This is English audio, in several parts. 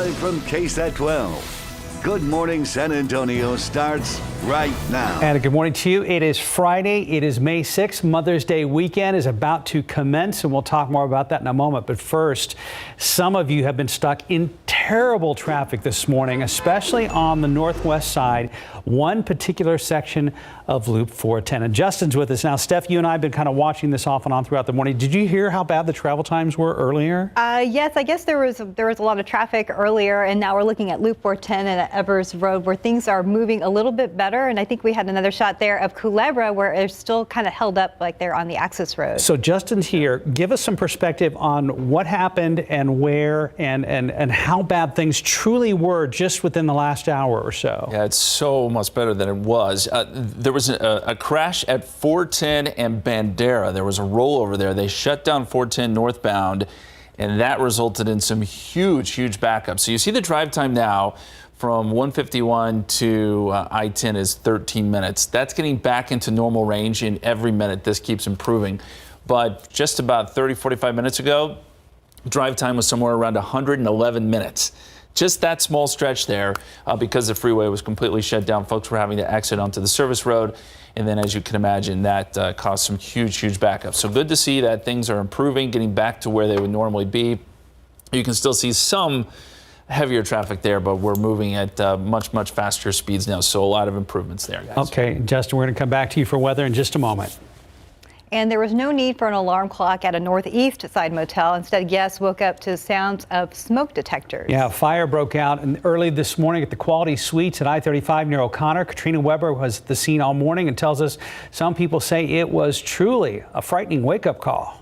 Live from KSAT 12. Good Morning San Antonio starts right now. And good morning to you. It is Friday. It is May 6th. Mother's Day weekend is about to commence, and we'll talk more about that in a moment. But first, some of you have been stuck in terrible traffic this morning, especially on the northwest side, one particular section of Loop 410. And Justin's with us now. Steph, you and I have been kind of watching this off and on throughout the morning. Did you hear how bad the travel times were earlier? Yes, I guess there was a lot of traffic earlier, and now we're looking at Loop 410 and at Evers Road, where things are moving a little bit better. And I think we had another shot there of Culebra, where it's still kind of held up like they're on the access road. So Justin's here. Give us some perspective on what happened and where and how bad things truly were just within the last hour or so. Yeah, it's so much better than it was. There was a crash at 410 and Bandera. There was a rollover there. They shut down 410 northbound, and that resulted in some huge backups. So you see the drive time now from 151 to I-10 is 13 minutes. That's getting back into normal range, and every minute this keeps improving. But just about 45 minutes ago, drive time was somewhere around 111 minutes. Just that small stretch there, because the freeway was completely shut down. Folks were having to exit onto the service road. And then, as you can imagine, that caused some huge backups. So good to see that things are improving, getting back to where they would normally be. You can still see some heavier traffic there, but we're moving at much faster speeds now. So a lot of improvements there, guys. Okay, Justin, we're going to come back to you for weather in just a moment. And there was no need for an alarm clock at a northeast side motel. Instead, guests woke up to sounds of smoke detectors. Yeah, a fire broke out early this morning at the Quality Suites at I-35 near O'Connor. Katrina Weber was at the scene all morning and tells us some people say it was truly a frightening wake-up call.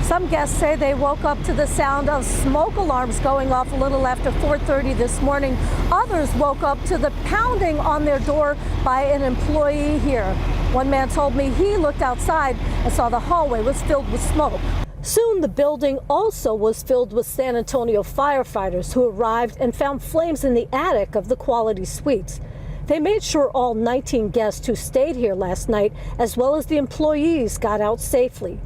Some guests say they woke up to the sound of smoke alarms going off a little after 4:30 this morning. Others woke up to the pounding on their door by an employee here. One man told me he looked outside and saw the hallway was filled with smoke. Soon the building also was filled with San Antonio firefighters who arrived and found flames in the attic of the Quality Suites. They made sure all 19 guests who stayed here last night, as well as the employees, got out safely.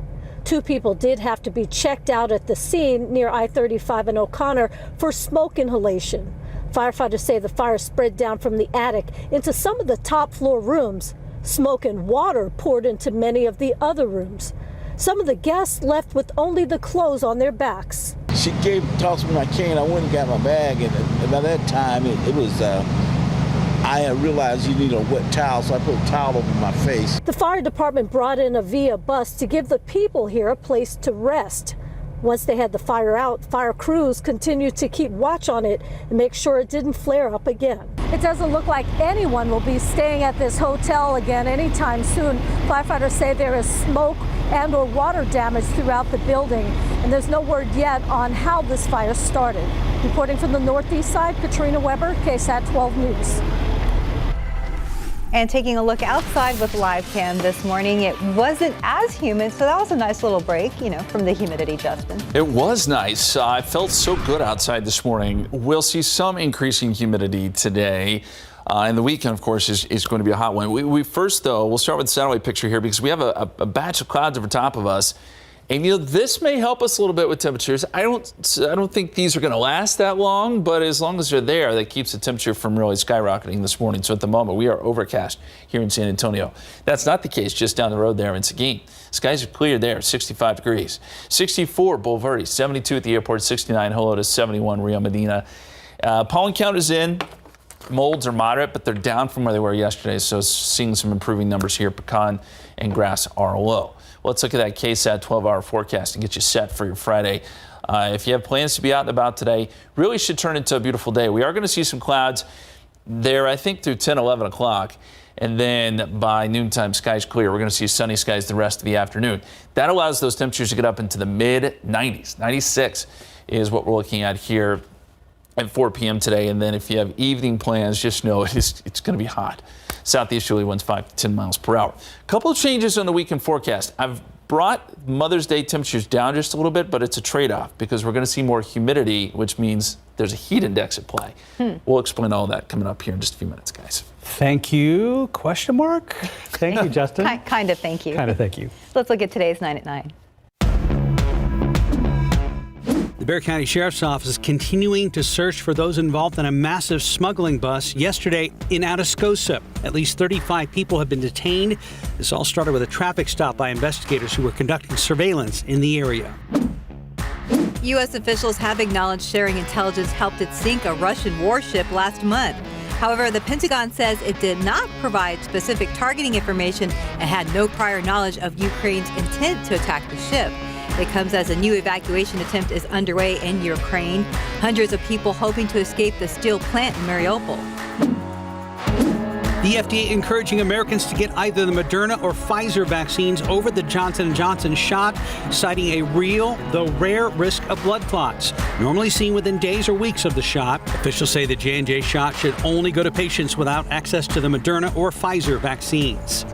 2 people did have to be checked out at the scene near I-35 and O'Connor for smoke inhalation. Firefighters say the fire spread down from the attic into some of the top floor rooms. Smoke and water poured into many of the other rooms. Some of the guests left with only the clothes on their backs. She tossed me my cane. I went and got my bag, and by that time it was I had realized you need a wet towel, so I put a towel over my face. The fire department brought in a VIA bus to give the people here a place to rest. Once they had the fire out, fire crews continued to keep watch on it and make sure it didn't flare up again. It doesn't look like anyone will be staying at this hotel again anytime soon. Firefighters say there is smoke and or water damage throughout the building, and there's no word yet on how this fire started. Reporting from the northeast side, Katrina Weber, KSAT 12 News. And taking a look outside with live cam this morning, it wasn't as humid, so that was a nice little break, from the humidity, Justin. It was nice. I felt so good outside this morning. We'll see some increasing humidity today. And the weekend, of course, is going to be a hot one. We first, though, we'll start with the satellite picture here because we have a batch of clouds over top of us. And this may help us a little bit with temperatures. I don't think these are going to last that long, but as long as they're there, that keeps the temperature from really skyrocketing this morning. So at the moment, we are overcast here in San Antonio. That's not the case just down the road there in Seguin. Skies are clear there, 65 degrees. 64 Boulevardy, 72 at the airport, 69 Hello to 71 Rio Medina. Pollen count is in. Molds are moderate, but they're down from where they were yesterday. So seeing some improving numbers here. Pecan and grass are low. Let's look at that KSAT 12-hour forecast and get you set for your Friday. If you have plans to be out and about today, really should turn into a beautiful day. We are going to see some clouds there, I think, through 10, 11 o'clock. And then by noontime, skies clear. We're going to see sunny skies the rest of the afternoon. That allows those temperatures to get up into the mid-90s. 96 is what we're looking at here at 4 p.m. today. And then if you have evening plans, just know it's going to be hot. Southeasterly winds 5 to 10 miles per hour. A couple of changes on the weekend forecast. I've brought Mother's Day temperatures down just a little bit, but it's a trade-off because we're going to see more humidity, which means there's a heat index at play. We'll explain all that coming up here in just a few minutes, guys. Thank you, question mark? Thank you, Justin. Kind of thank you. Kind of thank you. Let's look at today's 9 at 9. The Bexar County Sheriff's Office is continuing to search for those involved in a massive smuggling bust yesterday in Atascosa. At least 35 people have been detained. This all started with a traffic stop by investigators who were conducting surveillance in the area. U.S. officials have acknowledged sharing intelligence helped it sink a Russian warship last month. However, the Pentagon says it did not provide specific targeting information and had no prior knowledge of Ukraine's intent to attack the ship. It comes as a new evacuation attempt is underway in Ukraine. Hundreds of people hoping to escape the steel plant in Mariupol. The FDA encouraging Americans to get either the Moderna or Pfizer vaccines over the Johnson & Johnson shot, citing a real, though rare, risk of blood clots, normally seen within days or weeks of the shot. Officials say the J&J shot should only go to patients without access to the Moderna or Pfizer vaccines.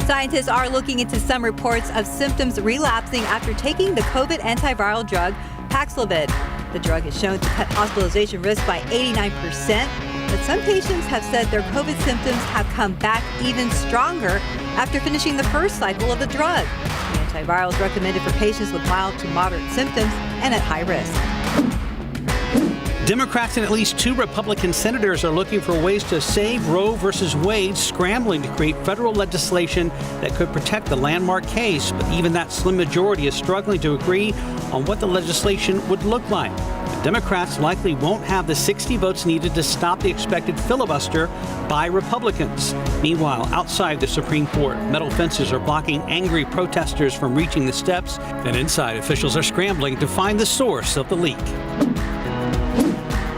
Scientists are looking into some reports of symptoms relapsing after taking the COVID antiviral drug Paxlovid. The drug is shown to cut hospitalization risk by 89%, but some patients have said their COVID symptoms have come back even stronger after finishing the first cycle of the drug. The antiviral is recommended for patients with mild to moderate symptoms and at high risk. Democrats and at least 2 Republican senators are looking for ways to save Roe v. Wade, scrambling to create federal legislation that could protect the landmark case. But even that slim majority is struggling to agree on what the legislation would look like. The Democrats likely won't have the 60 votes needed to stop the expected filibuster by Republicans. Meanwhile, outside the Supreme Court, metal fences are blocking angry protesters from reaching the steps, and inside, officials are scrambling to find the source of the leak.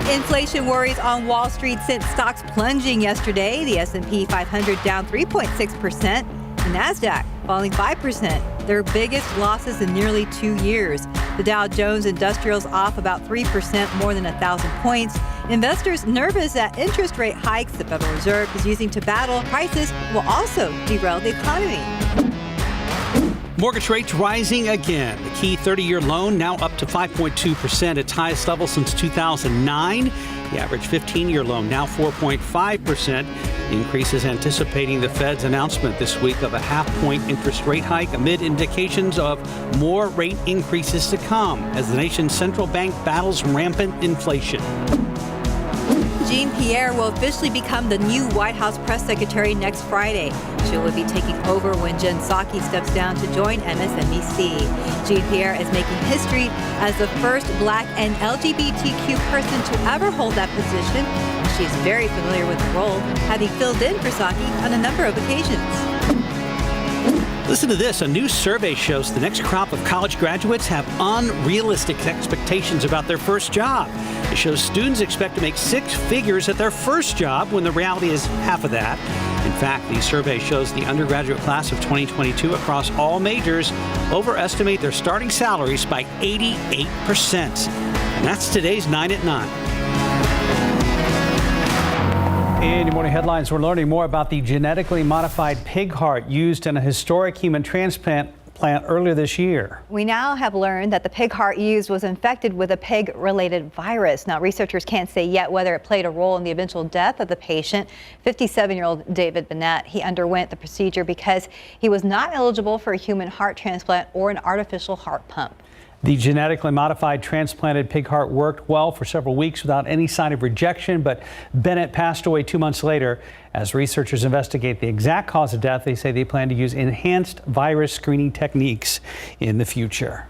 Inflation worries on Wall Street sent stocks plunging yesterday. The S&P 500 down 3.6%. The Nasdaq falling 5%, their biggest losses in nearly 2 years. The Dow Jones Industrials off about 3%, more than 1,000 points. Investors nervous that interest rate hikes the Federal Reserve is using to battle prices will also derail the economy. Mortgage rates rising again. The key 30-year loan now up to 5.2%, its highest level since 2009. The average 15-year loan now 4.5%. The increase is anticipating the Fed's announcement this week of a half-point interest rate hike amid indications of more rate increases to come as the nation's central bank battles rampant inflation. Jean-Pierre will officially become the new White House press secretary next Friday. She will be taking over when Jen Psaki steps down to join MSNBC. Jean-Pierre is making history as the first Black and LGBTQ person to ever hold that position. She is very familiar with the role, having filled in for Psaki on a number of occasions. Listen to this. A new survey shows the next crop of college graduates have unrealistic expectations about their first job. It shows students expect to make 6 figures at their first job when the reality is half of that. In fact, the survey shows the undergraduate class of 2022 across all majors overestimate their starting salaries by 88%. And that's today's 9 at 9. In your morning headlines, we're learning more about the genetically modified pig heart used in a historic human transplant plant earlier this year. We now have learned that the pig heart used was infected with a pig-related virus. Now, researchers can't say yet whether it played a role in the eventual death of the patient. 57-year-old David Bennett, he underwent the procedure because he was not eligible for a human heart transplant or an artificial heart pump. The genetically modified transplanted pig heart worked well for several weeks without any sign of rejection, but Bennett passed away 2 months later. As researchers investigate the exact cause of death, they say they plan to use enhanced virus screening techniques in the future.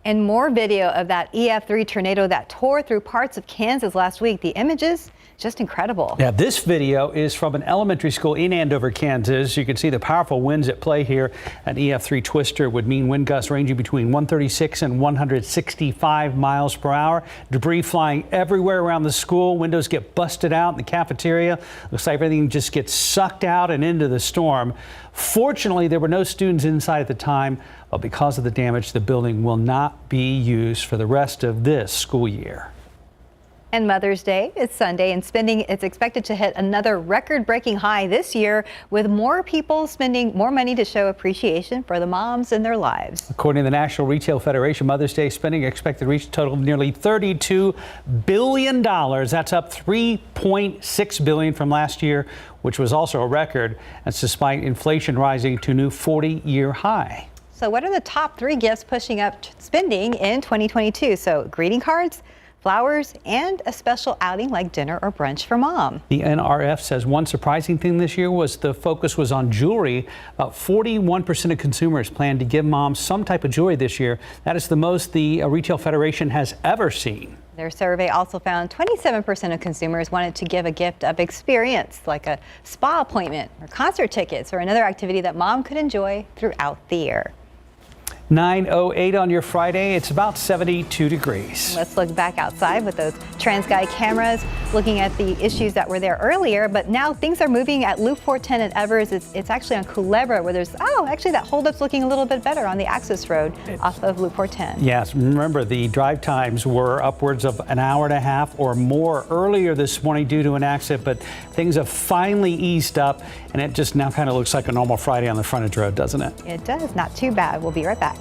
And more video of that EF3 tornado that tore through parts of Kansas last week. The images, just incredible. Yeah, this video is from an elementary school in Andover, Kansas. You can see the powerful winds at play here. An EF3 twister would mean wind gusts ranging between 136 and 165 miles per hour. Debris flying everywhere around the school. Windows get busted out in the cafeteria. Looks like everything just gets sucked out and into the storm. Fortunately, there were no students inside at the time, but because of the damage, the building will not be used for the rest of this school year. And Mother's Day is Sunday, and spending is expected to hit another record-breaking high this year, with more people spending more money to show appreciation for the moms in their lives. According to the National Retail Federation, Mother's Day spending expected to reach a total of nearly $32 billion. That's up $3.6 billion from last year, which was also a record. That's despite inflation rising to a new 40-year high. So what are the top 3 gifts pushing up spending in 2022? So greeting cards, flowers, and a special outing like dinner or brunch for mom. The NRF says one surprising thing this year was the focus was on jewelry. About 41% of consumers plan to give mom some type of jewelry this year. That is the most the Retail Federation has ever seen. Their survey also found 27% of consumers wanted to give a gift of experience, like a spa appointment or concert tickets or another activity that mom could enjoy throughout the year. 9:08 on your Friday. It's about 72 degrees. Let's look back outside with those TransGuide cameras, looking at the issues that were there earlier. But now things are moving at Loop 410 at Evers. It's actually on Culebra where there's, actually that holdup's looking a little bit better on the access road off of Loop 410. Yes, remember the drive times were upwards of an hour and a half or more earlier this morning due to an accident, but things have finally eased up and it just now kind of looks like a normal Friday on the frontage road, doesn't it? It does. Not too bad. We'll be right back.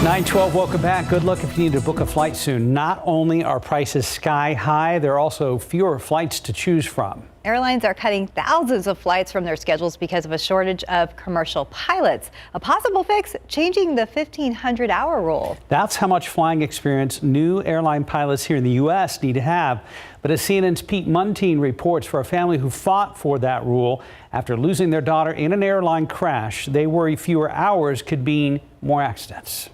9:12, welcome back. Good luck if you need to book a flight soon. Not only are prices sky high, there are also fewer flights to choose from. Airlines are cutting thousands of flights from their schedules because of a shortage of commercial pilots. A possible fix, changing the 1,500-hour rule. That's how much flying experience new airline pilots here in the U.S. need to have. But as CNN's Pete Muntean reports, for a family who fought for that rule after losing their daughter in an airline crash, they worry fewer hours could mean more accidents.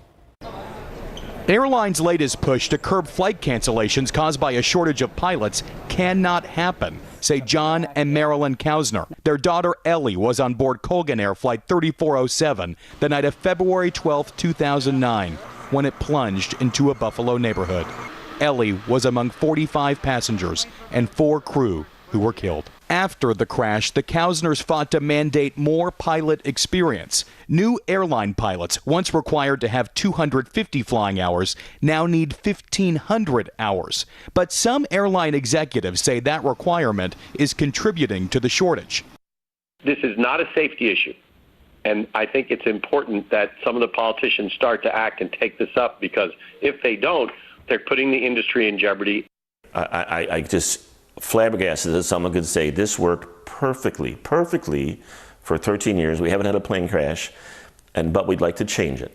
Airlines' latest push to curb flight cancellations caused by a shortage of pilots cannot happen, say John and Marilyn Kausner. Their daughter Ellie was on board Colgan Air Flight 3407 the night of February 12, 2009, when it plunged into a Buffalo neighborhood. Ellie was among 45 passengers and 4 crew who were killed. After the crash, the Kausners fought to mandate more pilot experience. New airline pilots, once required to have 250 flying hours, now need 1,500 hours. But some airline executives say that requirement is contributing to the shortage. This is not a safety issue. And I think it's important that some of the politicians start to act and take this up, because if they don't, they're putting the industry in jeopardy. I just flabbergasted that someone could say this worked perfectly for 13 years. We haven't had a plane crash, but we'd like to change it.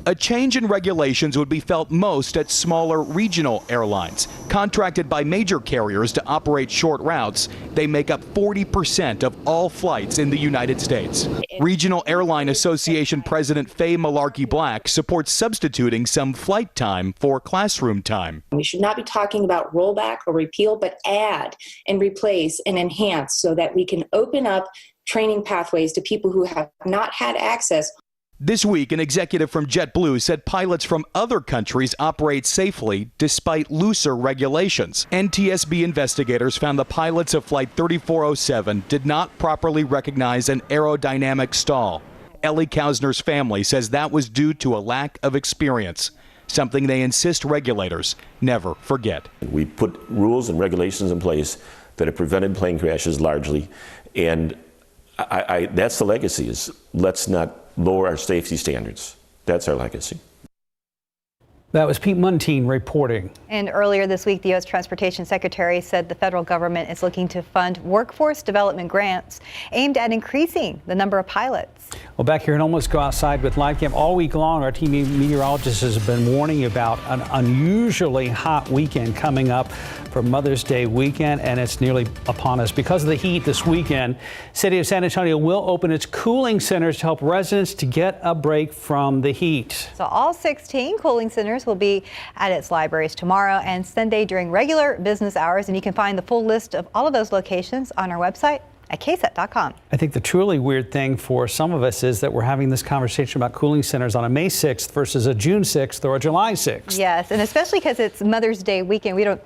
A change in regulations would be felt most at smaller regional airlines. Contracted by major carriers to operate short routes, they make up 40% of all flights in the United States. Regional Airline Association President Faye Malarkey Black supports substituting some flight time for classroom time. We should not be talking about rollback or repeal, but add and replace and enhance so that we can open up training pathways to people who have not had access. This week, an executive from JetBlue said pilots from other countries operate safely despite looser regulations. NTSB investigators found the pilots of Flight 3407 did not properly recognize an aerodynamic stall. Ellie Kausner's family says that was due to a lack of experience, something they insist regulators never forget. We put rules and regulations in place that have prevented plane crashes largely, and that's the legacy, is let's not lower our safety standards. That's our legacy. That was Pete Muntean reporting. And earlier this week, the U.S. Transportation Secretary said the federal government is looking to fund workforce development grants aimed at increasing the number of pilots. Well, back here in Almost Go Outside with Live Cam all week long, our team meteorologist has been warning you about an unusually hot weekend coming up for Mother's Day weekend, and it's nearly upon us. Because of the heat this weekend, City of San Antonio will open its cooling centers to help residents to get a break from the heat. So all 16 cooling centers will be at its libraries tomorrow and Sunday during regular business hours, and you can find the full list of all of those locations on our website at KSAT.com. I think the truly weird thing for some of us is that we're having this conversation about cooling centers on a May 6th versus a June 6th or a July 6th. Yes, and especially because it's Mother's Day weekend, we don't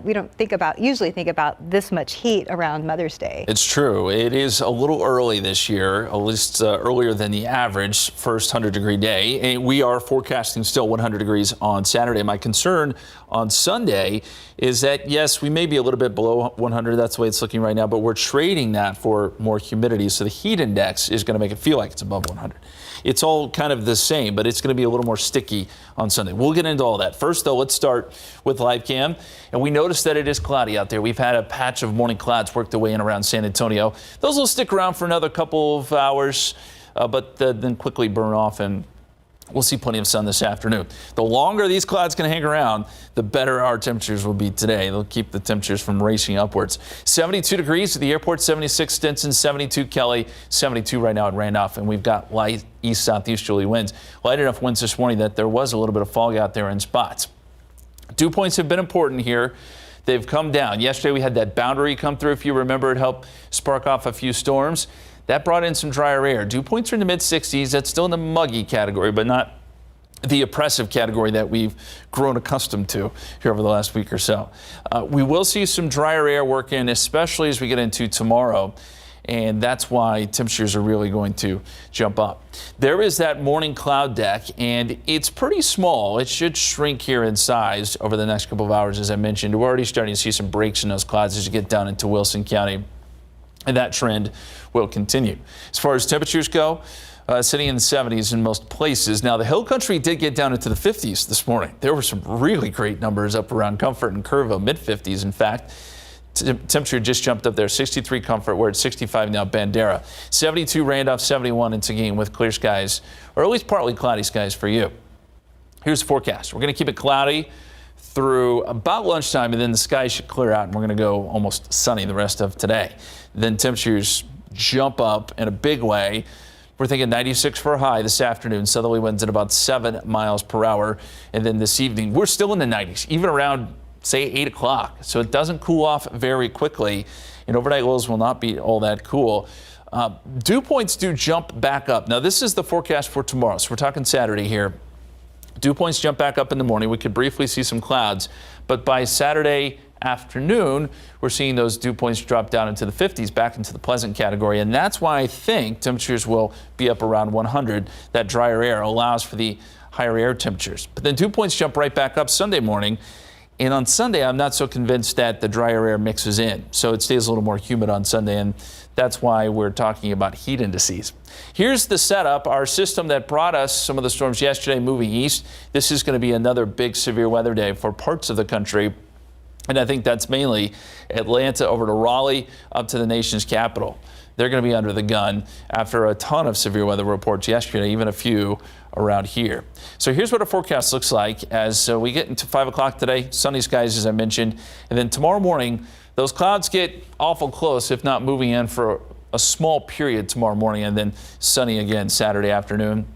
usually think about this much heat around Mother's Day. It's true. It is a little early this year, at least earlier than the average first 100-degree day. And we are forecasting still 100 degrees on Saturday. My concern on Sunday is that, yes, we may be a little bit below 100. That's the way it's looking right now, but we're trading that for more humidity. So the heat index is going to make it feel like it's above 100. It's all kind of the same, but it's going to be a little more sticky on Sunday. We'll get into all that. First, though, let's start with live cam. And we noticed that it is cloudy out there. We've had a patch of morning clouds work their way in around San Antonio. Those will stick around for another couple of hours. but then quickly burn off, and we'll see plenty of sun this afternoon. The longer these clouds can hang around, the better our temperatures will be today. They'll keep the temperatures from racing upwards. 72 degrees at the airport, 76 Stinson, 72 Kelly, 72 right now at Randolph, and we've got light east-southeasterly winds. Light enough winds this morning that there was a little bit of fog out there in spots. Dew points have been important here. They've come down. Yesterday we had that boundary come through. If you remember, it helped spark off a few storms. That brought in some drier air. Dew points are in the mid-60s. That's still in the muggy category, but not the oppressive category that we've grown accustomed to here over the last week or so. We will see some drier air work in, especially as we get into tomorrow, and that's why temperatures are really going to jump up. There is that morning cloud deck, and it's pretty small. It should shrink here in size over the next couple of hours, as I mentioned. We're already starting to see some breaks in those clouds as you get down into Wilson County, and that trend will continue. As far as temperatures go, sitting in the 70s in most places. Now, the hill country did get down into the 50s this morning. There were some really great numbers up around Comfort and Kerrville, mid-50s, in fact. Temperature just jumped up there, 63 Comfort. We're at 65 now, Bandera. 72 Randolph, 71 in Seguin with clear skies, or at least partly cloudy skies for you. Here's the forecast. We're going to keep it cloudy through about lunchtime, and then the sky should clear out, and we're going to go almost sunny the rest of today. Then temperatures jump up in a big way. We're thinking 96 for a high this afternoon. Southerly winds at about 7 miles per hour. And then this evening, we're still in the 90s, even around, say, 8 o'clock. So it doesn't cool off very quickly. And overnight lows will not be all that cool. Dew points do jump back up. Now, this is the forecast for tomorrow. So we're talking Saturday here. Dew points jump back up in the morning. We could briefly see some clouds. But by Saturday afternoon, we're seeing those dew points drop down into the 50s, back into the pleasant category. And that's why I think temperatures will be up around 100. That drier air allows for the higher air temperatures. But then dew points jump right back up Sunday morning. And on Sunday, I'm not so convinced that the drier air mixes in. So it stays a little more humid on Sunday. And that's why we're talking about heat indices. Here's the setup. Our system that brought us some of the storms yesterday moving east. This is going to be another big severe weather day for parts of the country. And I think that's mainly Atlanta over to Raleigh up to the nation's capital. They're going to be under the gun after a ton of severe weather reports yesterday, even a few around here. So here's what our forecast looks like as we get into 5 o'clock today. Sunny skies, as I mentioned. And then tomorrow morning, those clouds get awful close, if not moving in for a small period tomorrow morning, and then sunny again Saturday afternoon.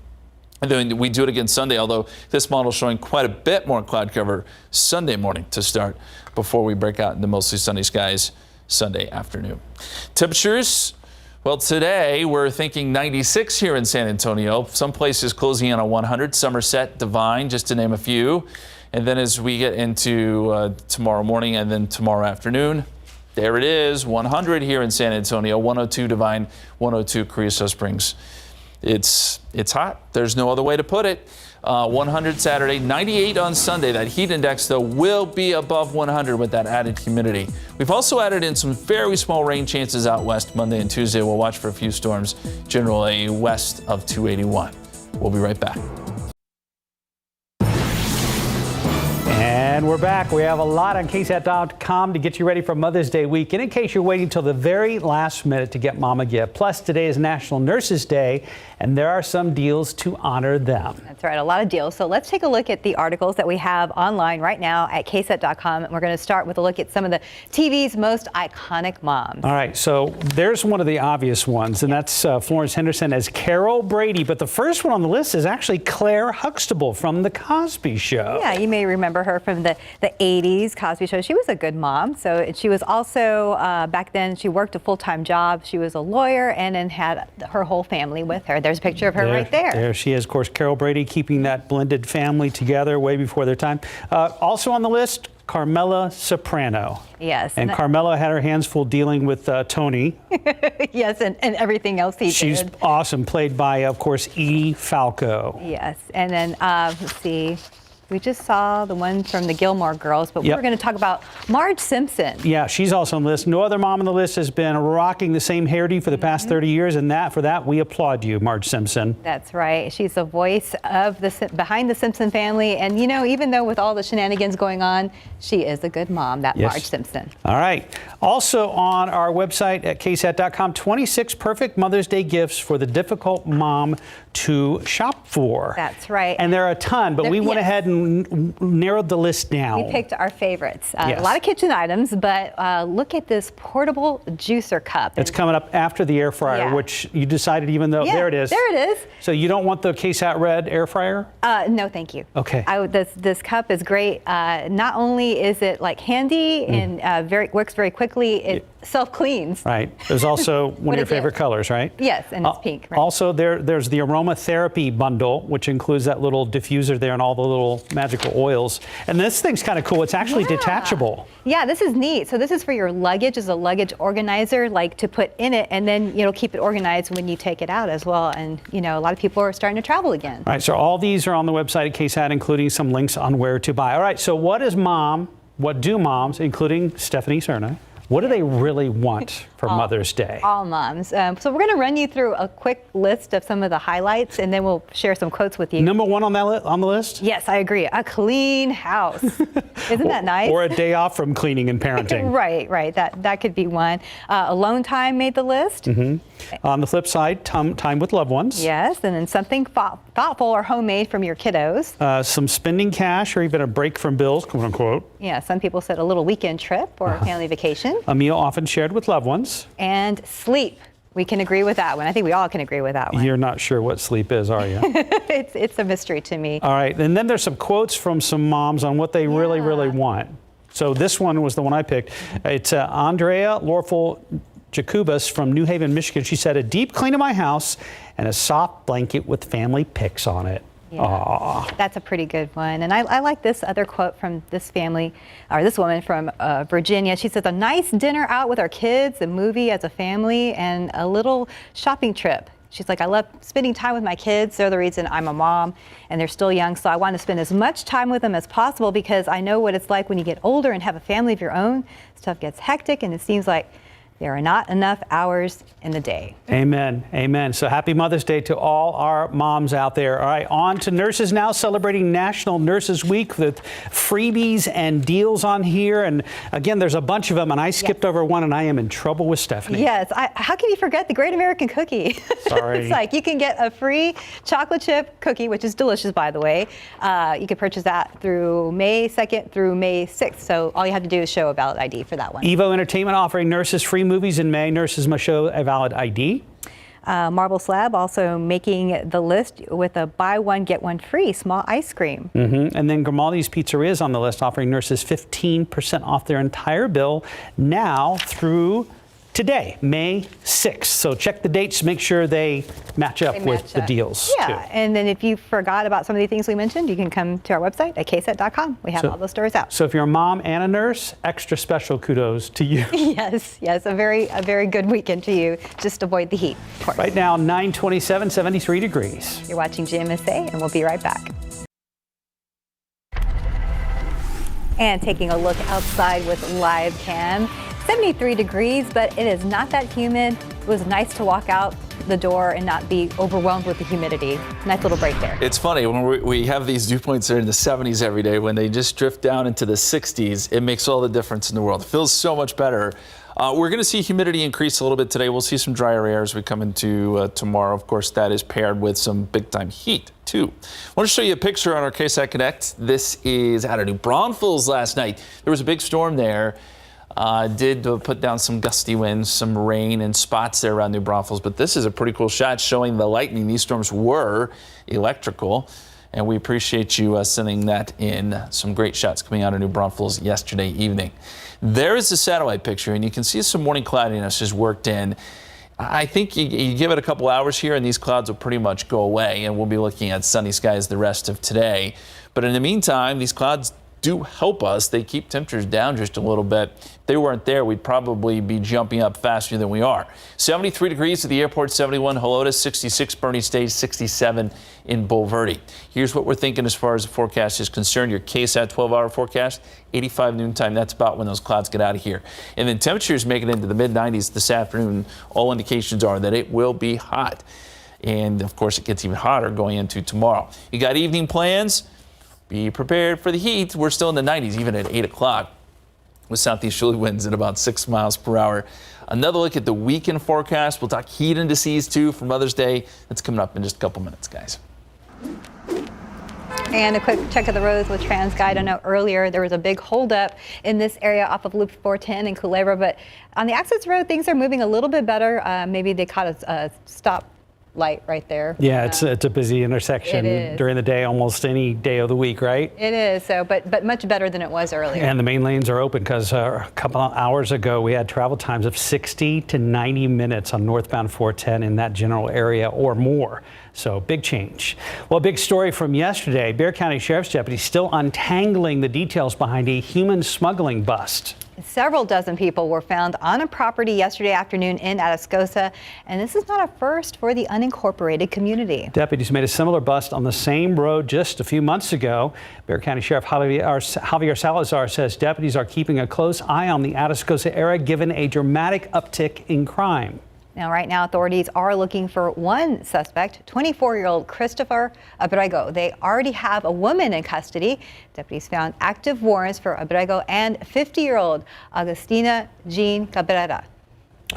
And then we do it again Sunday, although this model is showing quite a bit more cloud cover Sunday morning to start before we break out into mostly sunny skies Sunday afternoon. Temperatures, well, today we're thinking 96 here in San Antonio. Some places closing in on 100, Somerset, Divine, just to name a few. And then as we get into tomorrow morning and then tomorrow afternoon, there it is, 100 here in San Antonio, 102 Divine, 102 Creosote Springs. It's hot. There's no other way to put it. 100 Saturday, 98 on Sunday. That heat index, though, will be above 100 with that added humidity. We've also added in some very small rain chances out west Monday and Tuesday. We'll watch for a few storms, generally west of 281. We'll be right back. And we're back. We have a lot on KSAT.com to get you ready for Mother's Day weekend in case you're waiting till the very last minute to get mom a gift. Plus, today is National Nurses Day, and there are some deals to honor them. That's right, a lot of deals. So let's take a look at the articles that we have online right now at KSAT.com. And we're going to start with a look at some of the TV's most iconic moms. All right, so there's one of the obvious ones, and that's Florence Henderson as Carol Brady. But the first one on the list is actually Claire Huxtable from The Cosby Show. Yeah, you may remember her from the 80s Cosby Show. She was a good mom. So she was also, back then, she worked a full-time job. She was a lawyer and then had her whole family with her. There's a picture of her right there. There she is, of course, Carol Brady, keeping that blended family together way before their time. Also on the list, Carmela Soprano. Yes. And Carmela had her hands full dealing with Tony. Yes, and everything else he did. She's awesome, played by, of course, Edie Falco. Yes, and then let's see. We just saw the one from the Gilmore Girls, but Yep. we're going to talk about Marge Simpson. Yeah, she's also on the list. No other mom on the list has been rocking the same hairdo for the past 30 years, and for that, we applaud you, Marge Simpson. That's right. She's the voice of behind the Simpson family, and even though with all the shenanigans going on, she is a good mom, that Yes. Marge Simpson. All right. Also on our website at ksat.com, 26 perfect Mother's Day gifts for the difficult mom to shop for. That's right. And there are a ton, but we went yes. ahead and narrowed the list down. We picked our favorites. Yes. A lot of kitchen items, but look at this portable juicer cup. It's coming up after the air fryer, Yeah. which you decided even though, Yeah, there it is. there it is. So you don't want the KSAT red air fryer? No, thank you. Okay. This cup is great. Not only is it like handy and works very quickly, it self-cleans. Right. There's also one of your favorite colors, right? Yes, and it's pink. Right? Also, there's the aromatherapy bundle, which includes that little diffuser there and all the little magical oils. And this thing's kind of cool. It's actually detachable. Yeah, this is neat. So this is for your luggage, as a luggage organizer, like to put in it, and then keep it organized when you take it out as well. And a lot of people are starting to travel again. All right. So all these are on the website at KSAT, including some links on where to buy. All right. So what do moms, including Stephanie Cerna, what do they really want for Mother's Day? All moms. So we're going to run you through a quick list of some of the highlights, and then we'll share some quotes with you. Number one on the list? Yes, I agree. A clean house. Isn't that nice? Or a day off from cleaning and parenting. Right. That could be one. Alone time made the list. On the flip side, time with loved ones. Yes, and then something thoughtful or homemade from your kiddos. Some spending cash or even a break from bills, quote unquote. Yeah, some people said a little weekend trip or a family vacation. A meal often shared with loved ones. And sleep. We can agree with that one. I think we all can agree with that one. You're not sure what sleep is, are you? It's a mystery to me. All right, and then there's some quotes from some moms on what they really, really want. So this one was the one I picked. It's Andrea Lorful Jacobus from New Haven, Michigan. She said, a deep clean of my house and a soft blanket with family pics on it. Yeah, that's a pretty good one. And I like this other quote from this family, or this woman from Virginia. She says, a nice dinner out with our kids, a movie as a family, and a little shopping trip. She's like, I love spending time with my kids. They're the reason I'm a mom, and they're still young. So I want to spend as much time with them as possible because I know what it's like when you get older and have a family of your own. Stuff gets hectic, and it seems like there are not enough hours in the day. Amen. Amen. So happy Mother's Day to all our moms out there. All right, on to nurses now, celebrating National Nurses Week with freebies and deals on here. And again, there's a bunch of them, and I skipped over one, and I am in trouble with Stephanie. Yes. How can you forget the Great American Cookie? Sorry. It's like you can get a free chocolate chip cookie, which is delicious, by the way. You can purchase that through May 2nd through May 6th. So all you have to do is show a valid ID for that one. Evo Entertainment offering nurses free movies in May. Nurses must show a valid ID. Marble Slab also making the list with a buy one, get one free small ice cream. And then Grimaldi's Pizzeria is on the list, offering nurses 15% off their entire bill now through today, May 6th. So check the dates, make sure they match up with the deals. Yeah, too. and then if you forgot about some of the things we mentioned, you can come to our website at ksat.com. We have all those stories out. So if you're a mom and a nurse, extra special kudos to you. Yes, a very good weekend to you. Just avoid the heat, of course. Right now, 927, 73 degrees. You're watching GMSA, and we'll be right back. And taking a look outside with live cam. 73 degrees, but it is not that humid. It was nice to walk out the door and not be overwhelmed with the humidity. Nice little break there. It's funny when we have these dew points that are in the 70s every day. When they just drift down into the 60s, it makes all the difference in the world. It feels so much better. We're going to see humidity increase a little bit today. We'll see some drier air as we come into tomorrow. Of course, that is paired with some big-time heat, too. I want to show you a picture on our KSAT Connect. This is out of New Braunfels last night. There was a big storm there. Did put down some gusty winds, some rain and spots there around New Braunfels. But this is a pretty cool shot showing the lightning. These storms were electrical. And we appreciate you sending that in. Some great shots coming out of New Braunfels yesterday evening. There is the satellite picture, and you can see some morning cloudiness is worked in. I think you give it a couple hours here, and these clouds will pretty much go away, and we'll be looking at sunny skies the rest of today. But in the meantime, these clouds do help us. They keep temperatures down just a little bit. If they weren't there, we'd probably be jumping up faster than we are. 73 degrees at the airport, 71 Helotes, 66 Bernie Stage, 67 in Bulverde. Here's what we're thinking as far as the forecast is concerned. Your KSAT 12-hour forecast, 85 noontime. That's about when those clouds get out of here. And then temperatures make it into the mid-90s this afternoon. All indications are that it will be hot. And, of course, it gets even hotter going into tomorrow. You got evening plans? Be prepared for the heat. We're still in the 90s, even at 8 o'clock, with southeasterly winds at about 6 miles per hour. Another look at the weekend forecast. We'll talk heat indices, too, for Mother's Day. That's coming up in just a couple minutes, guys. And a quick check of the roads with TransGuide. I know earlier there was a big holdup in this area off of Loop 410 in Culebra, but on the access road, things are moving a little bit better. Maybe they caught a stop light right there. Yeah, it's a busy intersection during the day, almost any day of the week, right? It is, so but much better than it was earlier. And the main lanes are open because a couple of hours ago we had travel times of 60 to 90 minutes on northbound 410 in that general area or more. So big change. Well, big story from yesterday. Bexar County Sheriff's deputies still untangling the details behind a human smuggling bust. Several dozen people were found on a property yesterday afternoon in Atascosa, and this is not a first for the unincorporated community. Deputies made a similar bust on the same road just a few months ago. Bexar County Sheriff Javier Salazar says deputies are keeping a close eye on the Atascosa area given a dramatic uptick in crime. Now, right now, authorities are looking for one suspect, 24-year-old Christopher Abrego. They already have a woman in custody. Deputies found active warrants for Abrego and 50-year-old Agustina Jean Cabrera.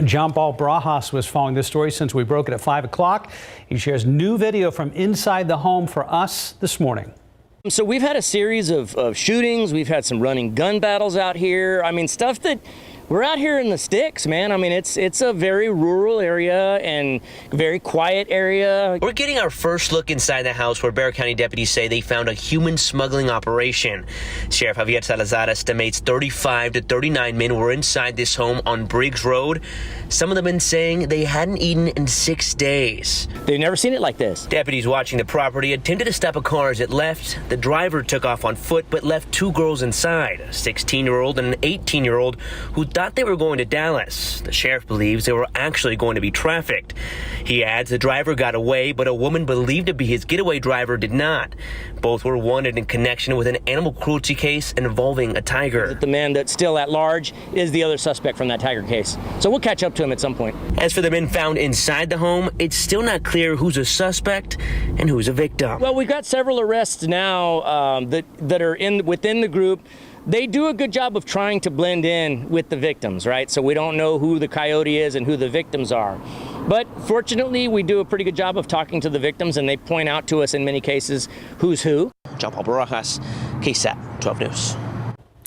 John Paul Brajas was following this story since we broke it at 5 o'clock. He shares new video from inside the home for us this morning. So we've had a series of shootings. We've had some running gun battles out here. I mean, stuff that we're out here in the sticks, man. I mean, it's a very rural area and very quiet area. We're getting our first look inside the house where Bexar County deputies say they found a human smuggling operation. Sheriff Javier Salazar estimates 35 to 39 men were inside this home on Briggs Road. Some of the men saying they hadn't eaten in 6 days. They've never seen it like this. Deputies watching the property attempted to stop a car as it left. The driver took off on foot but left two girls inside, a 16-year-old and an 18-year-old who thought they were going to Dallas. The sheriff believes they were actually going to be trafficked. He adds the driver got away, but a woman believed to be his getaway driver did not. Both were wanted in connection with an animal cruelty case involving a tiger. The man that's still at large is the other suspect from that tiger case. So we'll catch up to him at some point. As for the men found inside the home, it's still not clear who's a suspect and who's a victim. Well, we've got several arrests now that are within the group. They do a good job of trying to blend in with the victims, right? So we don't know who the coyote is and who the victims are. But fortunately, we do a pretty good job of talking to the victims, and they point out to us in many cases who's who. John Paul Barajas, KSAT 12 News.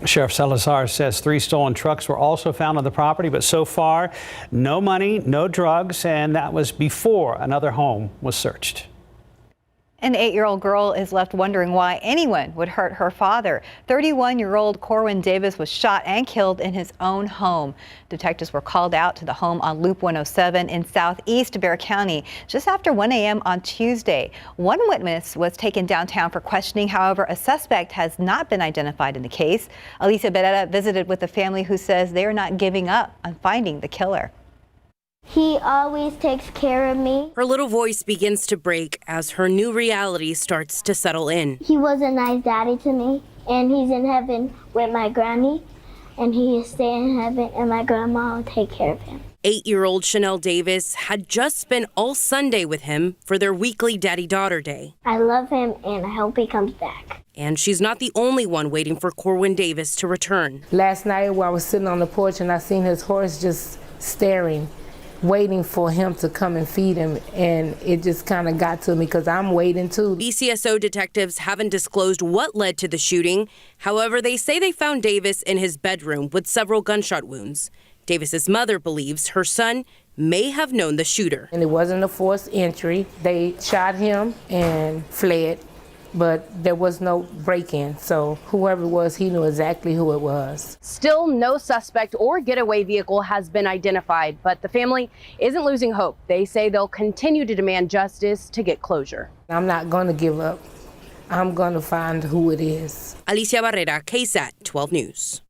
Sheriff Salazar says 3 stolen trucks were also found on the property, but so far, no money, no drugs, and that was before another home was searched. An 8-year-old girl is left wondering why anyone would hurt her father. 31-year-old Corwin Davis was shot and killed in his own home. Detectives were called out to the home on Loop 107 in southeast Bexar County just after 1 a.m. on Tuesday. One witness was taken downtown for questioning. However, a suspect has not been identified in the case. Alicia Beretta visited with the family who says they are not giving up on finding the killer. He always takes care of me. Her little voice begins to break as her new reality starts to settle in. He was a nice daddy to me, and he's in heaven with my granny, and he is staying in heaven, and my grandma will take care of him. 8-year-old Chanel Davis had just spent all Sunday with him for their weekly daddy-daughter day. I love him, and I hope he comes back. And she's not the only one waiting for Corwin Davis to return. Last night while I was sitting on the porch and I seen his horse just staring, waiting for him to come and feed him, and it just kind of got to me because I'm waiting too. BCSO detectives haven't disclosed what led to the shooting. However, they say they found Davis in his bedroom with several gunshot wounds. Davis's mother believes her son may have known the shooter. And it wasn't a forced entry. They shot him and fled, but there was no break-in, so whoever it was, he knew exactly who it was. Still, no suspect or getaway vehicle has been identified, but the family isn't losing hope. They say they'll continue to demand justice to get closure. I'm not going to give up. I'm going to find who it is. Alicia Barrera, KSAT 12 News.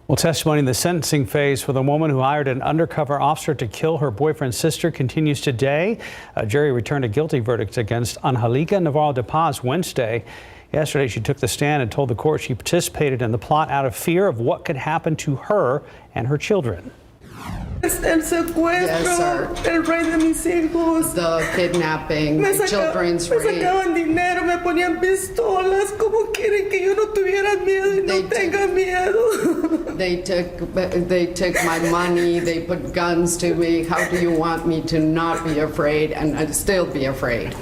Well, testimony in the sentencing phase for the woman who hired an undercover officer to kill her boyfriend's sister continues today. A jury returned a guilty verdict against Angelica Navarro de Paz Wednesday. Yesterday, she took the stand and told the court she participated in the plot out of fear of what could happen to her and her children. El secuestro, el rey de mis hijos, the kidnapping, the children's rape. Me sacaban dinero, me ponían pistolas. ¿Cómo quieren que yo no tuviera miedo y no tenga miedo? They took my money. They put guns to me. How do you want me to not be afraid and still be afraid?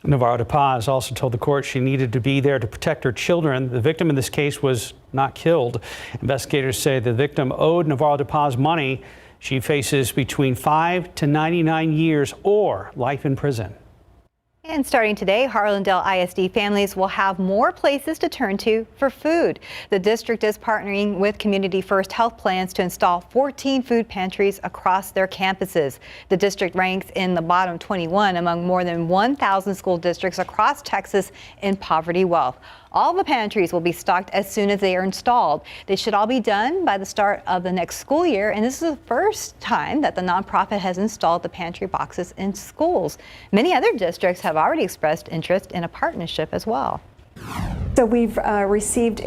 Navarro de Paz also told the court she needed to be there to protect her children. The victim in this case was not killed. Investigators say the victim owed Navarro de Paz money. She faces between 5 to 99 years or life in prison. And starting today, Harlandale ISD families will have more places to turn to for food. The district is partnering with Community First Health Plans to install 14 food pantries across their campuses. The district ranks in the bottom 21 among more than 1,000 school districts across Texas in poverty wealth. All the pantries will be stocked as soon as they are installed. They should all be done by the start of the next school year, and this is the first time that the nonprofit has installed the pantry boxes in schools. Many other districts have already expressed interest in a partnership as well. So we've received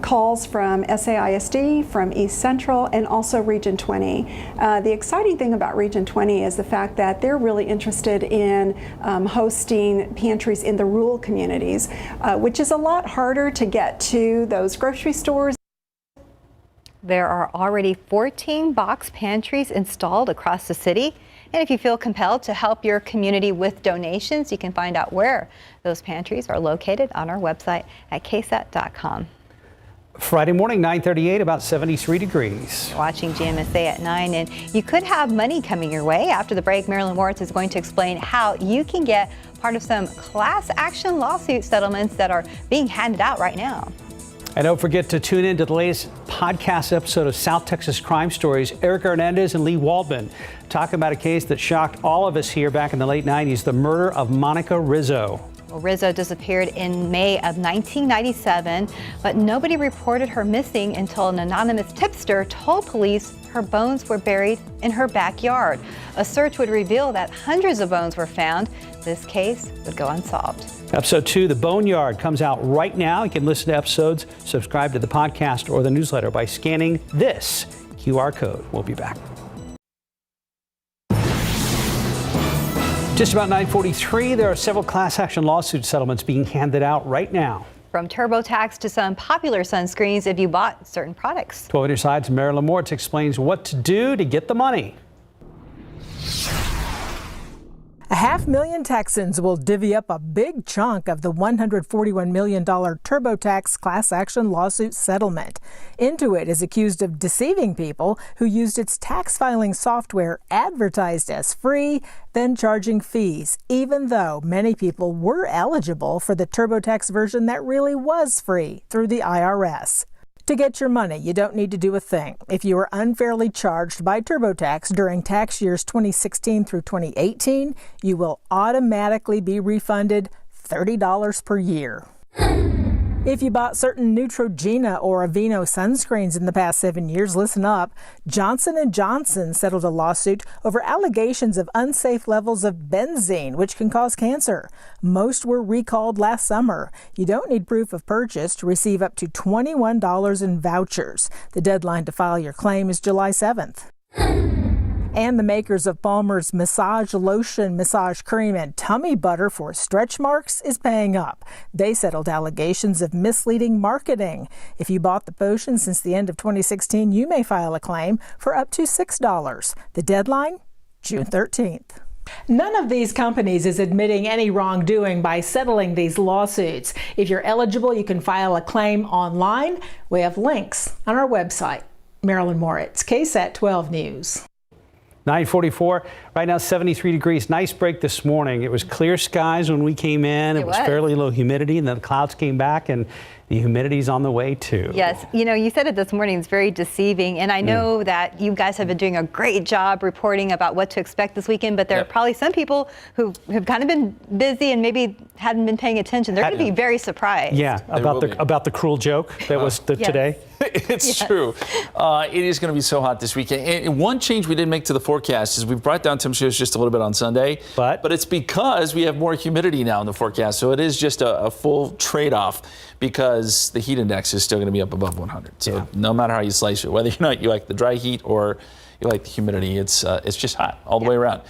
calls from SAISD, from East Central, and also Region 20. The exciting thing about Region 20 is the fact that they're really interested in hosting pantries in the rural communities, which is a lot harder to get to those grocery stores. There are already 14 box pantries installed across the city. And if you feel compelled to help your community with donations, you can find out where those pantries are located on our website at ksat.com. Friday morning, 9:38, about 73 degrees. You're watching GMSA at 9, and you could have money coming your way. After the break, Marilyn Moritz is going to explain how you can get part of some class action lawsuit settlements that are being handed out right now. And don't forget to tune in to the latest podcast episode of South Texas Crime Stories. Eric Hernandez and Lee Waldman talking about a case that shocked all of us here back in the late 90s, the murder of Monica Rizzo. Well, Rizzo disappeared in May of 1997, but nobody reported her missing until an anonymous tipster told police her bones were buried in her backyard. A search would reveal that hundreds of bones were found. This case would go unsolved. Episode 2, The Boneyard, comes out right now. You can listen to episodes, subscribe to the podcast or the newsletter by scanning this QR code. We'll be back. Just about 9:43, there are several class action lawsuit settlements being handed out right now. From TurboTax to some popular sunscreens if you bought certain products. 12 on your sides, Marilyn Moritz explains what to do to get the money. 500,000 Texans will divvy up a big chunk of the $141 million TurboTax class action lawsuit settlement. Intuit is accused of deceiving people who used its tax filing software advertised as free, then charging fees, even though many people were eligible for the TurboTax version that really was free through the IRS. To get your money, you don't need to do a thing. If you were unfairly charged by TurboTax during tax years 2016 through 2018, you will automatically be refunded $30 per year. If you bought certain Neutrogena or Aveeno sunscreens in the past 7 years, listen up. Johnson & Johnson settled a lawsuit over allegations of unsafe levels of benzene, which can cause cancer. Most were recalled last summer. You don't need proof of purchase to receive up to $21 in vouchers. The deadline to file your claim is July 7th. And the makers of Palmer's massage lotion, massage cream, and tummy butter for stretch marks is paying up. They settled allegations of misleading marketing. If you bought the potion since the end of 2016, you may file a claim for up to $6. The deadline, June 13th. None of these companies is admitting any wrongdoing by settling these lawsuits. If you're eligible, you can file a claim online. We have links on our website. Marilyn Moritz, KSAT 12 News. 9:44, right now 73 degrees. Nice break this morning. It was clear skies when we came in. It was fairly low humidity, and then the clouds came back, and The humidity's on the way too. Yes, you know, you said it this morning, it's very deceiving, and I know that you guys have been doing a great job reporting about what to expect this weekend, but there are probably some people who have kind of been busy and maybe hadn't been paying attention. They're going to be very surprised. Yeah, about the cruel joke that was today. It's true. It is going to be so hot this weekend. And one change we did make to the forecast is we've brought down temperatures just a little bit on Sunday, but it's because we have more humidity now in the forecast. So it is just a full trade-off because the heat index is still going to be up above 100. So no matter how you slice it, whether you like the dry heat or you like the humidity, it's just hot all the way around.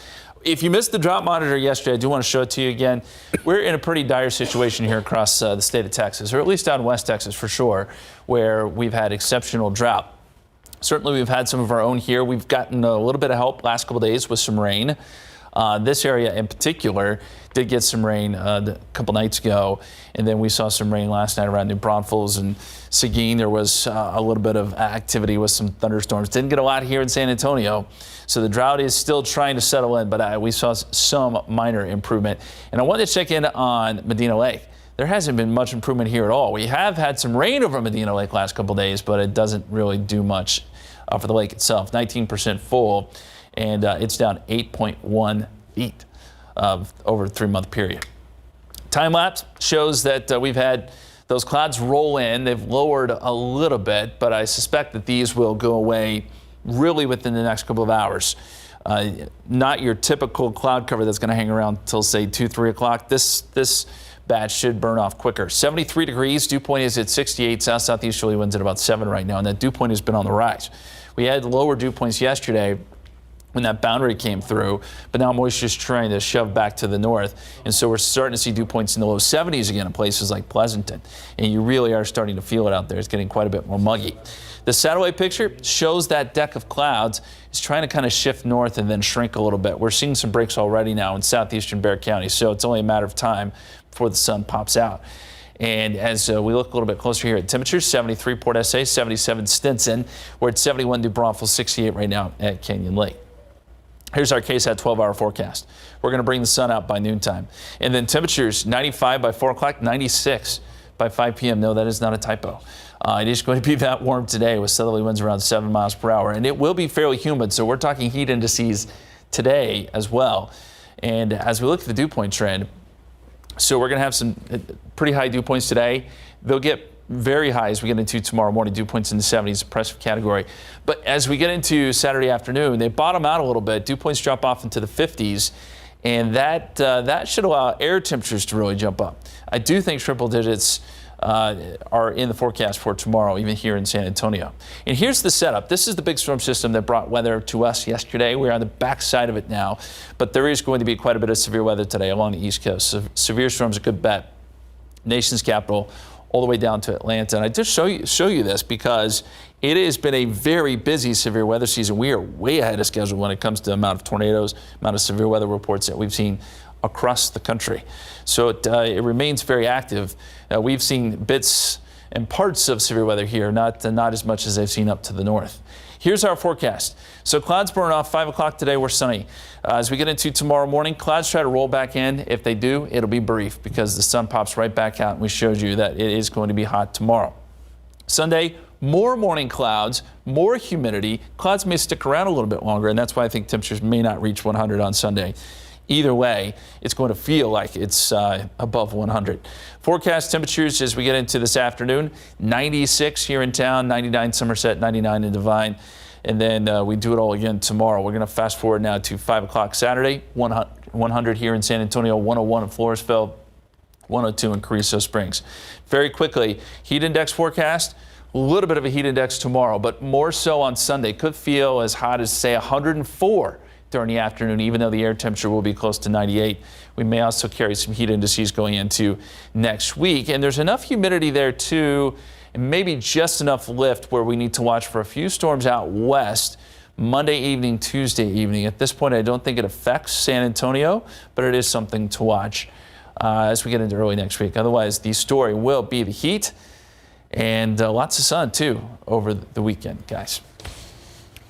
If you missed the drought monitor yesterday, I do want to show it to you again. We're in a pretty dire situation here across the state of Texas, or at least out in West Texas for sure, where we've had exceptional drought. Certainly we've had some of our own here. We've gotten a little bit of help last couple days with some rain. This area in particular did get some rain a couple nights ago, and then we saw some rain last night around New Braunfels and Seguin. There was a little bit of activity with some thunderstorms. Didn't get a lot here in San Antonio, so the drought is still trying to settle in, but we saw some minor improvement. And I wanted to check in on Medina Lake. There hasn't been much improvement here at all. We have had some rain over Medina Lake last couple days, but it doesn't really do much for the lake itself. 19% full, and it's down 8.1 feet over a 3-month period. Time lapse shows that we've had those clouds roll in. They've lowered a little bit, but I suspect that these will go away really within the next couple of hours. Not your typical cloud cover that's going to hang around till say 2-3 o'clock. This batch should burn off quicker. 73 degrees. Dew point is at 68. Southeasterly winds at about 7 right now, and that dew point has been on the rise. We had lower dew points yesterday when that boundary came through, but now moisture is trying to shove back to the north, and so we're starting to see dew points in the low 70s again in places like Pleasanton, and you really are starting to feel it out there. It's getting quite a bit more muggy. The satellite picture shows that deck of clouds is trying to kind of shift north and then shrink a little bit. We're seeing some breaks already now in southeastern Bexar County, so it's only a matter of time before the sun pops out. And as we look a little bit closer here at temperatures, 73 Port SA, 77 Stinson. We're at 71 New Braunfels, 68 right now at Canyon Lake. Here's our KSAT 12-hour forecast. We're going to bring the sun out by noontime. And then temperatures 95 by 4 o'clock, 96 by 5 p.m. No, that is not a typo. It is going to be that warm today with southerly winds around 7 miles per hour. And it will be fairly humid, so we're talking heat indices today as well. And as we look at the dew point trend, so we're going to have some pretty high dew points today. They'll get very high as we get into tomorrow morning. Dew points in the 70s, oppressive category. But as we get into Saturday afternoon, they bottom out a little bit. Dew points drop off into the 50s, and that should allow air temperatures to really jump up. I do think triple digits are in the forecast for tomorrow, even here in San Antonio. And here's the setup. This is the big storm system that brought weather to us yesterday. We're on the backside of it now, but there is going to be quite a bit of severe weather today along the East Coast. So severe storms, a good bet. Nation's capital, all the way down to Atlanta. And I just show you this because it has been a very busy severe weather season. We are way ahead of schedule when it comes to the amount of tornadoes, amount of severe weather reports that we've seen across the country. So it remains very active. We've seen bits and parts of severe weather here, not as much as they've seen up to the north. Here's our forecast. So clouds burn off 5 o'clock today. We're sunny. As we get into tomorrow morning, clouds try to roll back in. If they do, it'll be brief because the sun pops right back out. And we showed you that it is going to be hot tomorrow. Sunday, more morning clouds, more humidity. Clouds may stick around a little bit longer, and that's why I think temperatures may not reach 100 on Sunday. Either way, it's going to feel like it's above 100. Forecast temperatures as we get into this afternoon, 96 here in town, 99 Somerset, 99 in Devine. And then we do it all again tomorrow. We're going to fast forward now to 5 o'clock Saturday, 100 here in San Antonio, 101 in Floresville, 102 in Carrizo Springs. Very quickly, heat index forecast, a little bit of a heat index tomorrow, but more so on Sunday. Could feel as hot as, say, 104 during the afternoon, even though the air temperature will be close to 98. We may also carry some heat indices going into next week. And there's enough humidity there, too, and maybe just enough lift where we need to watch for a few storms out west Monday evening, Tuesday evening. At this point, I don't think it affects San Antonio, but it is something to watch as we get into early next week. Otherwise, the story will be the heat and lots of sun, too, over the weekend, guys.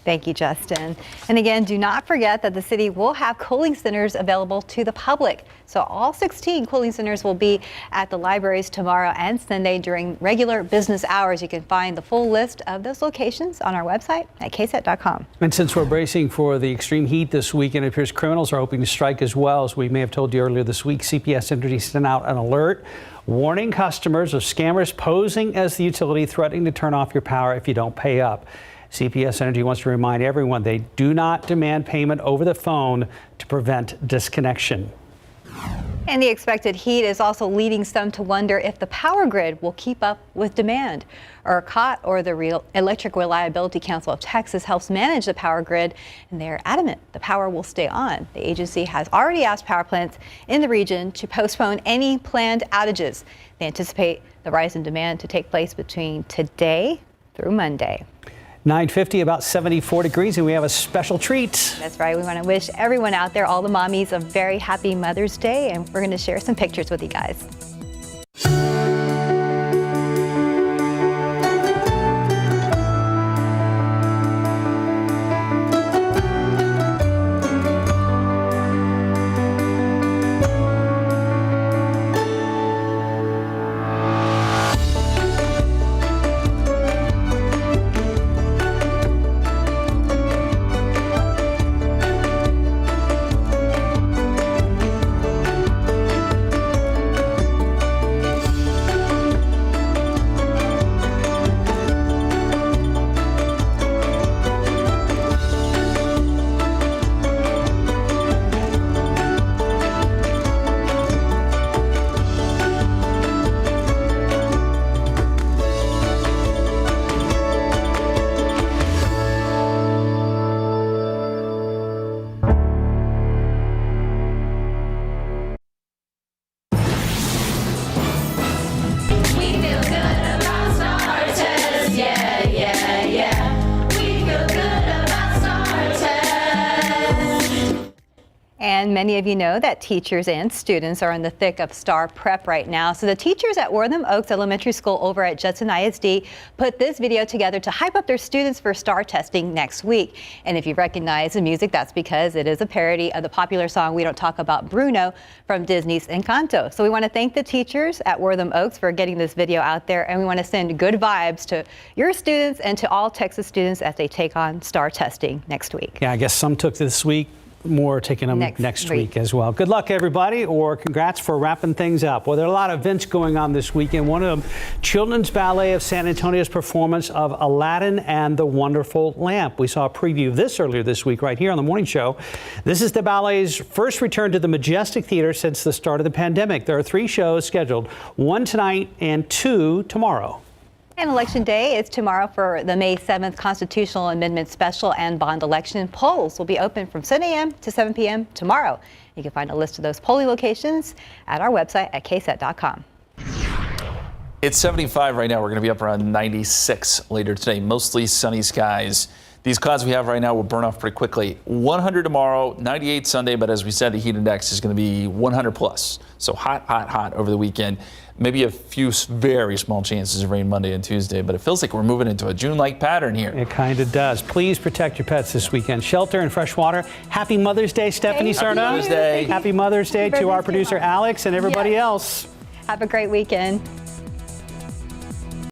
Thank you, Justin. And again, do not forget that the city will have cooling centers available to the public. So all 16 cooling centers will be at the libraries tomorrow and Sunday during regular business hours. You can find the full list of those locations on our website at KSAT.com. And since we're bracing for the extreme heat this weekend, it appears criminals are hoping to strike as well. As we may have told you earlier this week, CPS Energy sent out an alert warning customers of scammers posing as the utility, threatening to turn off your power if you don't pay up. CPS Energy wants to remind everyone they do not demand payment over the phone to prevent disconnection. And the expected heat is also leading some to wonder if the power grid will keep up with demand. ERCOT, or the Electric Reliability Council of Texas, helps manage the power grid, and they're adamant the power will stay on. The agency has already asked power plants in the region to postpone any planned outages. They anticipate the rise in demand to take place between today through Monday. 9:50, about 74 degrees, and we have a special treat. That's right. We want to wish everyone out there, all the mommies, a very happy Mother's Day, and we're going to share some pictures with you guys. And many of you know that teachers and students are in the thick of STAR prep right now. So the teachers at Wortham Oaks Elementary School over at Judson ISD put this video together to hype up their students for STAR testing next week. And if you recognize the music, that's because it is a parody of the popular song We Don't Talk About Bruno from Disney's Encanto. So we want to thank the teachers at Wortham Oaks for getting this video out there, and we want to send good vibes to your students and to all Texas students as they take on STAR testing next week. Yeah, I guess some took this week. More taking them next week as well. Good luck, everybody, or congrats for wrapping things up. Well, there are a lot of events going on this weekend. One of them, Children's Ballet of San Antonio's performance of Aladdin and the Wonderful Lamp. We saw a preview of this earlier this week right here on the morning show. This is the ballet's first return to the Majestic Theater since the start of the pandemic. There are 3 shows scheduled, 1 tonight and 2 tomorrow. And Election Day is tomorrow for the May 7th Constitutional Amendment Special and Bond Election. Polls will be open from 7 a.m. to 7 p.m. tomorrow. You can find a list of those polling locations at our website at KSAT.com. It's 75 right now. We're going to be up around 96 later today. Mostly sunny skies. These clouds we have right now will burn off pretty quickly. 100 tomorrow, 98 Sunday, but as we said, the heat index is going to be 100 plus. So hot, hot, hot over the weekend. Maybe a few very small chances of rain Monday and Tuesday, but it feels like we're moving into a June-like pattern here. It kind of does. Please protect your pets this weekend. Shelter and fresh water. Happy Mother's Day, Stephanie Sarna. Happy Mother's Day. Happy Mother's Day to our producer Alex and everybody else. Have a great weekend.